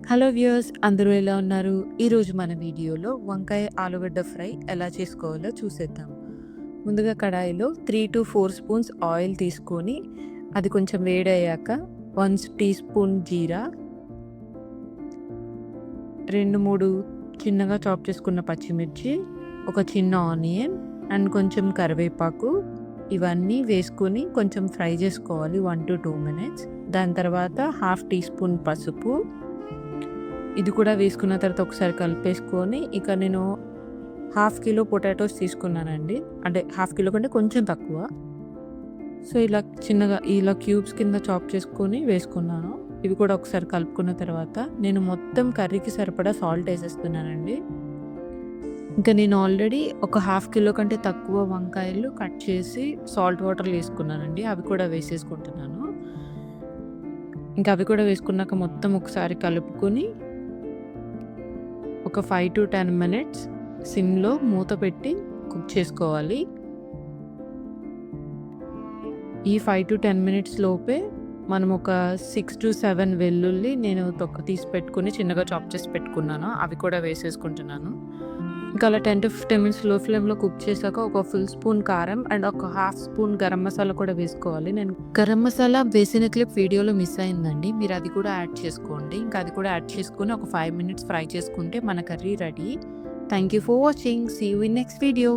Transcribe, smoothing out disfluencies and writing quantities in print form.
Hello viewers, అందరూ ఎలా ఉన్నారు? ఈరోజు మన వీడియోలో వంకాయ ఆలుగడ్డ ఫ్రై ఎలా చేసుకోవాలో చూసేద్దాం. ముందుగా కడాయిలో 3-4 స్పూన్స్ ఆయిల్ తీసుకొని అది కొంచెం వేడయ్యాక 1 టీ స్పూన్ జీరా, 2-3 చిన్నగా చాప్ చేసుకున్న పచ్చిమిర్చి, ఒక చిన్న ఆనియన్ అండ్ కొంచెం కరివేపాకు ఇవన్నీ వేసుకొని కొంచెం ఫ్రై చేసుకోవాలి 1-2 మినిట్స్. దాని తర్వాత హాఫ్ టీ స్పూన్ పసుపు, ఇది కూడా వేసుకున్న తర్వాత ఒకసారి కలిపేసుకొని ఇక నేను హాఫ్ కిలో పొటాటోస్ తీసుకున్నానండి. అంటే హాఫ్ కిలో కంటే కొంచెం తక్కువ. సో ఇలా చిన్నగా ఇలా క్యూబ్స్ కింద చాప్ చేసుకొని వేసుకున్నాను. ఇవి కూడా ఒకసారి కలుపుకున్న తర్వాత నేను మొత్తం కర్రీకి సరిపడా సాల్ట్ వేసేస్తున్నానండి. ఇంకా నేను ఆల్రెడీ ఒక హాఫ్ కిలో కంటే తక్కువ వంకాయలు కట్ చేసి సాల్ట్ వాటర్లో వేసుకున్నానండి. అవి కూడా వేసేసుకుంటున్నాను. ఇంకా అవి కూడా వేసుకున్నాక మొత్తం ఒకసారి కలుపుకొని ఒక 5-10 మినిట్స్ సిమ్లో మూత పెట్టి కుక్ చేసుకోవాలి. ఈ 5-10 మినిట్స్ లోపే మనం ఒక 6-7 వెల్లుల్లి నేను తొక్క తీసి పెట్టుకుని చిన్నగా చాప్ చేసి పెట్టుకున్నాను. అవి కూడా వేసేసుకుంటున్నాను. ఇంకా అలా 10-15 మినిట్స్ లో ఫ్లేమ్లో కుక్ చేశాక ఒక ఫుల్ స్పూన్ కారం అండ్ ఒక హాఫ్ స్పూన్ గరం మసాలా కూడా వేసుకోవాలి. నేను గరం మసాలా వేసిన క్లిప్ వీడియోలో మిస్ అయిందండి. మీరు అది కూడా యాడ్ చేసుకోండి. ఇంకా అది కూడా యాడ్ చేసుకుని ఒక 5 మినిట్స్ ఫ్రై చేసుకుంటే మన curry ready. Thank you for watching. See you in next video.